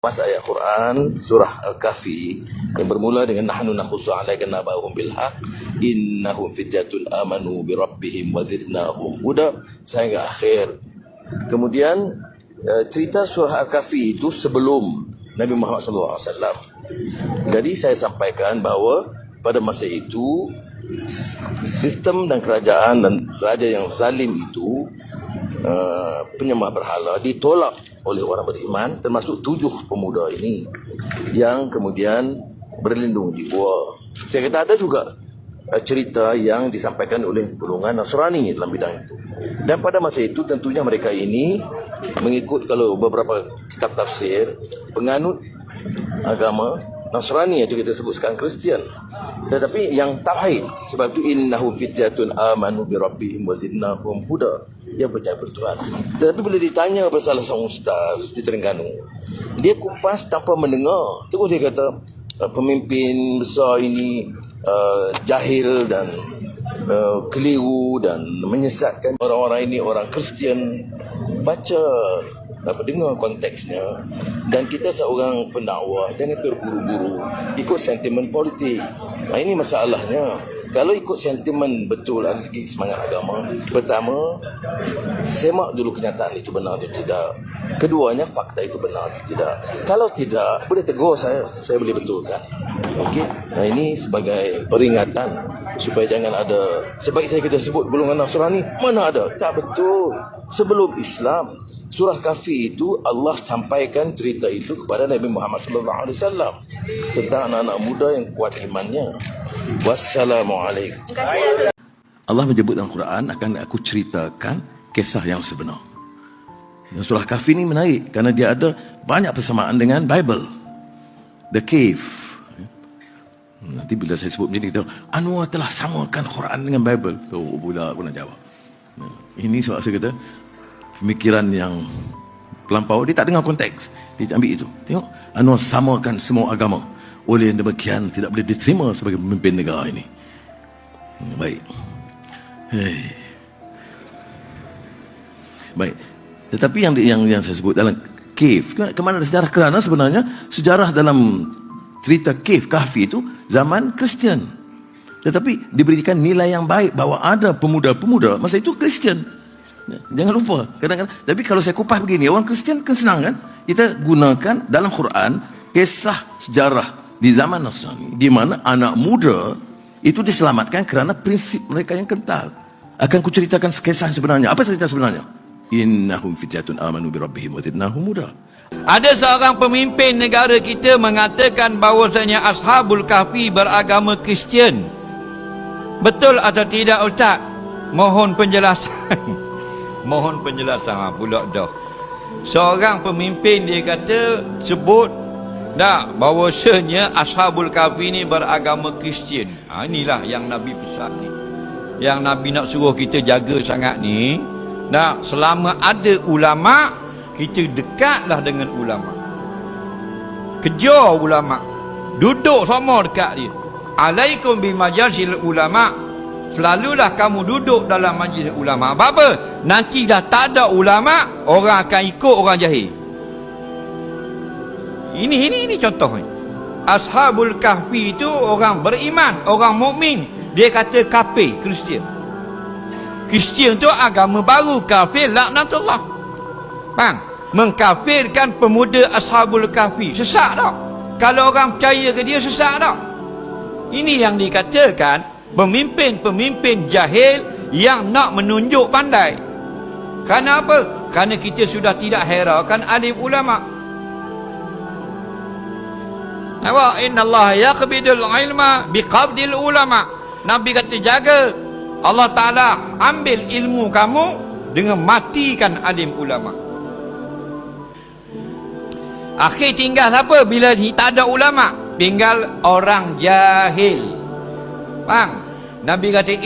Mas ayat Quran surah Al-Kahfi yang bermula dengan nahnu nakhussu 'alaika naba'ahum bil haqq innahum fityatun amanu bi rabbihim wa zidnahum huda sehingga akhir. Kemudian cerita surah Al-Kahfi itu sebelum Nabi Muhammad SAW. Jadi saya sampaikan bahawa pada masa itu sistem dan kerajaan dan raja yang zalim itu penyembah berhala ditolak oleh orang beriman, termasuk 7 pemuda ini yang kemudian berlindung di gua. Saya kata ada juga cerita yang disampaikan oleh golongan Nasrani dalam bidang itu. Dan pada masa itu tentunya mereka ini mengikut, kalau beberapa kitab tafsir, penganut agama Nasrani, itu kita sebut sekarang Kristian. Tetapi yang tauhid, sebab itu innahum fityatun amanu bi rabbihim wa zidnahum huda, dia percaya bertuhan. Tetapi bila ditanya oleh salah seorang ustaz di Terengganu, dia kupas tanpa mendengar. Terus dia kata pemimpin besar ini jahil dan keliru dan menyesatkan orang-orang ini, orang Kristian. Baca, dengar konteksnya. Dan kita seorang pendakwah jangan terburu-buru ikut sentimen politik. Nah, ini masalahnya. Kalau ikut sentimen betul dari segi semangat agama, pertama, semak dulu kenyataan itu benar atau tidak. Keduanya, fakta itu benar atau tidak. Kalau tidak, boleh tegur saya boleh betulkan. Okey. Nah, ini sebagai peringatan supaya jangan ada, sebaik saya kita sebut golongan Nasrani, mana ada? Tak betul. Sebelum Islam, surah Kahfi itu Allah sampaikan cerita itu kepada Nabi Muhammad SAW tentang anak-anak muda yang kuat imannya. Wassalamualaikum. Allah menyebut dalam Quran, akan aku ceritakan kisah yang sebenar. Yang surah Kahfi ini menarik kerana dia ada banyak persamaan dengan Bible. The Cave. Nanti bila saya sebut macam ni, Anwar telah samakan Quran dengan Bible. Tu pula aku nak jawab. Ini sebab saya kata pemikiran yang terlampau, dia tak dengar konteks, dia ambil itu. Tengok, Anwar samakan semua agama. Oleh demikian tidak boleh diterima sebagai pemimpin negara ini. Baik. Baik. Tetapi yang saya sebut dalam Cave, kemana ada sejarah? Kerana sebenarnya sejarah dalam cerita Cave, Kahfi itu zaman Kristian. Tetapi diberikan nilai yang baik bahawa ada pemuda-pemuda masa itu Kristian. Jangan lupa. Kadang-kadang, tapi kalau saya kupas begini, orang Kristian kan senang kan? Kita gunakan dalam Quran kisah sejarah di zaman Nasrani, di mana anak muda itu diselamatkan kerana prinsip mereka yang kental. Akan kuceritakan kisah sebenarnya. Apa cerita sebenarnya? Innahum fityatun amanu bi rabbihim wa zidnahum huda. Ada seorang pemimpin negara kita mengatakan bahawasanya Ashabul Kahfi beragama Kristian. Betul atau tidak, Ustaz? Mohon penjelasan. Mohon penjelasan pula dah. Seorang pemimpin dia kata sebut dah bahawasanya Ashabul Kahfi ni beragama Kristian. Inilah yang Nabi pesan ni. Yang Nabi nak suruh kita jaga sangat ni. Dah, selama ada ulama, kita dekatlah dengan ulama. Kejar ulama. Duduk sama dekat dia. Alaikum bi majalisil ulama. Selalulah kamu duduk dalam majlis ulama. Apa? Nanti dah tak ada ulama, orang akan ikut orang jahil. Ini contohnya. Ashabul Kahfi itu orang beriman, orang mukmin. Dia kata kafir, Kristian. Kristian tu agama baru, kafir laknatullah. Faham? Mengkafirkan pemuda Ashabul Kahfi. Sesat tak? Kalau orang percaya ke dia, sesat tak? Ini yang dikatakan pemimpin-pemimpin jahil yang nak menunjuk pandai. Kerana apa? Kerana kita sudah tidak herakan alim ulama. Nampak? Inna Allah yaqbidul ilma biqabdil ulama. Nabi kata jaga. Allah Ta'ala ambil ilmu kamu dengan matikan alim ulama. Akhir tinggal siapa? Bila tak ada ulama, tinggal orang jahil. Faham? Nabi kata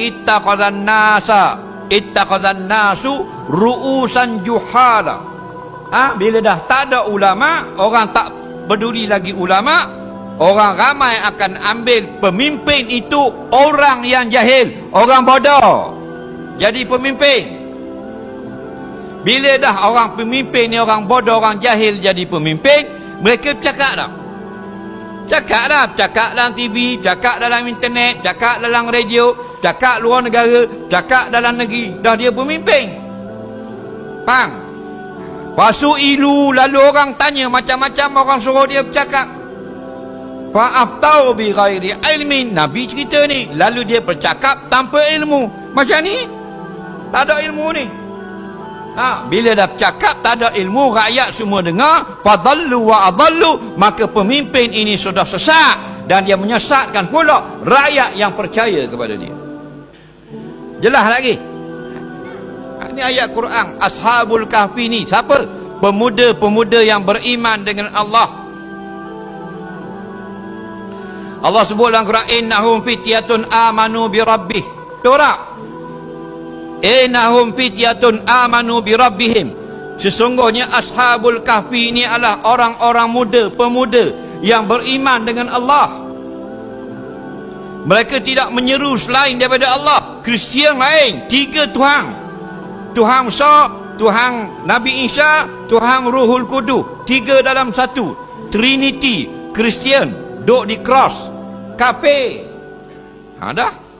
ittaqadzan nasu ru'usan juhala. Bila dah tak ada ulama, orang tak peduli lagi ulama, orang ramai akan ambil pemimpin itu orang yang jahil, orang bodoh jadi pemimpin. Bila dah orang pemimpin ni orang bodoh, orang jahil jadi pemimpin, Mereka cakap dah. Cakap dalam TV, cakap dalam internet, cakap dalam radio, cakap luar negara, cakap dalam negeri. Dah dia pemimpin. Faham? Pasu ilu, lalu orang tanya macam-macam, orang suruh dia bercakap. Fa'aftau bi ghairi ilmin. Nabi cerita ni, lalu dia bercakap tanpa ilmu. Macam ni, tak ada ilmu ni. Bila dah bercakap tak ada ilmu, rakyat semua dengar, fadallu wa adallu, maka pemimpin ini sudah sesat dan dia menyesatkan pula rakyat yang percaya kepada dia. Jelas lagi. Ini ayat Quran. Ashabul Kahfi ni siapa? Pemuda-pemuda yang beriman dengan Allah. Allah sebut dalam Quran, innahum fityatun amanu bi rabbih. Betul tak? Innahum fityatun amanu bi rabbihim. Sesungguhnya Ashabul Kahfi ini adalah orang-orang muda, pemuda yang beriman dengan Allah. Mereka tidak menyeru selain daripada Allah. Kristian lain, 3 Tuhan. Tuhan Musa, Tuhan Nabi Isa, Tuhan Ruhul Kudus. 3 dalam 1. Trinity. Kristian duk di cross. Kafir. Dah.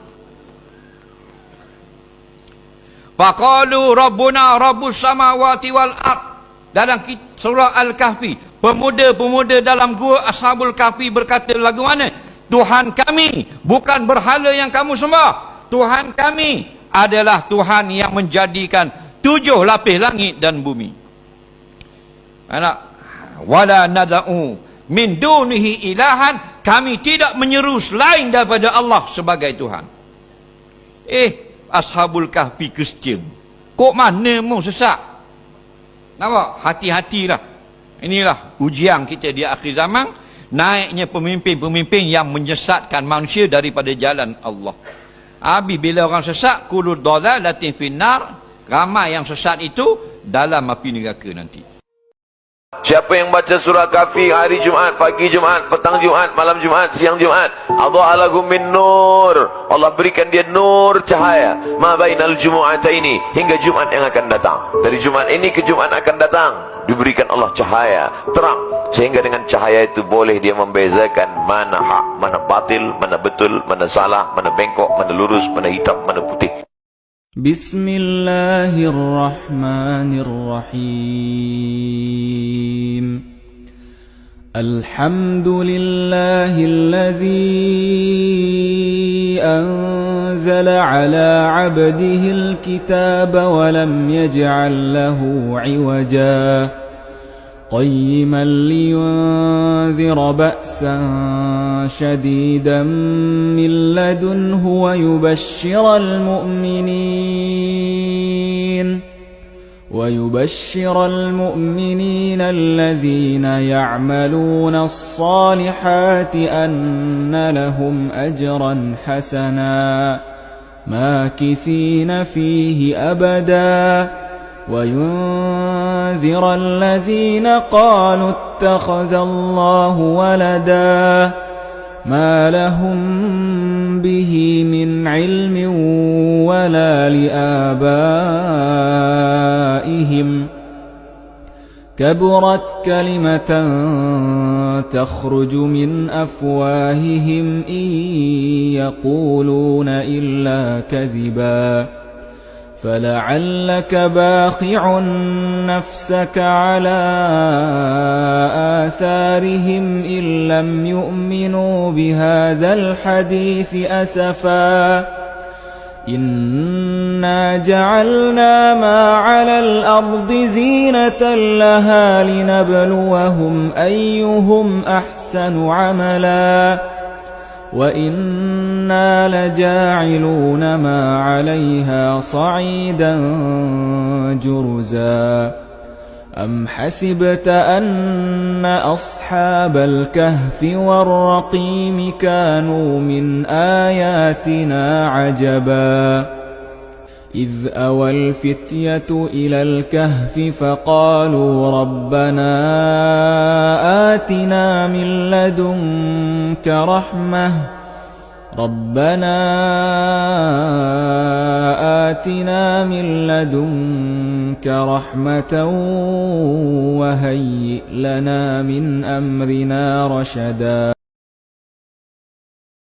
Faqalu rabbuna rabbus samawati wal ard. Dalam surah Al-Kahfi, pemuda-pemuda dalam gua Ashabul Kahfi berkata lagu mana? Tuhan kami bukan berhala yang kamu sembah. Tuhan kami adalah Tuhan yang menjadikan 7 lapis langit dan bumi. Wala nada'u min dunihi ilahan. Kami tidak menyeru selain daripada Allah sebagai Tuhan. Ashabul Kahfi Kristian, kok mana mu sesat? Nampak? Hati-hatilah. Inilah ujian kita di akhir zaman. Naiknya pemimpin-pemimpin yang menyesatkan manusia daripada jalan Allah. Habis bila orang sesat, kullu dhalalatin finnar, ramai yang sesat itu dalam api neraka nanti. Siapa yang baca surah Kahfi hari Jumaat, pagi Jumaat, petang Jumaat, malam Jumaat, siang Jumaat, adha'a lahum min nur, Allah berikan dia nur cahaya ma bainal jumu'ataini, hingga Jumaat yang akan datang. Dari Jumaat ini ke Jumaat akan datang diberikan Allah cahaya terang, sehingga dengan cahaya itu boleh dia membezakan mana hak, mana batil, mana betul, mana salah, mana bengkok, mana lurus, mana hitam, mana putih. Bismillahirrahmanirrahim. Alhamdulillahilladzi anzala ala 'abdihil kitaba wa lam yaj'al lahu 'iwaja قيما لينذر بأسا شديدا من لدنه ويبشر المؤمنين الذين يعملون الصالحات أن لهم أجرا حسنا ماكثين فيه أبدا وينذر الذين قالوا اتخذ الله ولدا ما لهم به من علم ولا لآبائهم كبرت كلمة تخرج من أفواههم إن يقولون إلا كذبا فلعلك باخع نفسك على آثارهم إن لم يؤمنوا بهذا الحديث أسفا إنا جعلنا ما على الأرض زينة لها لنبلوهم أيهم أحسن عملا وَإِنَّا لَجَاعِلُونَ مَا عَلَيْهَا صَعِيدًا جُرُزًا أَمْ حَسِبْتَ أَنَّ أَصْحَابَ الْكَهْفِ وَالرَّقِيمِ كَانُوا مِنْ آيَاتِنَا عَجَبًا إِذْ أَوَى الْفِتْيَةُ إِلَى الْكَهْفِ فَقَالُوا رَبَّنَا آتِنَا مِنْ لَدُنْكَ ربنا آتنا من لدنك رحمة وهيئ لنا من أمرنا رشدا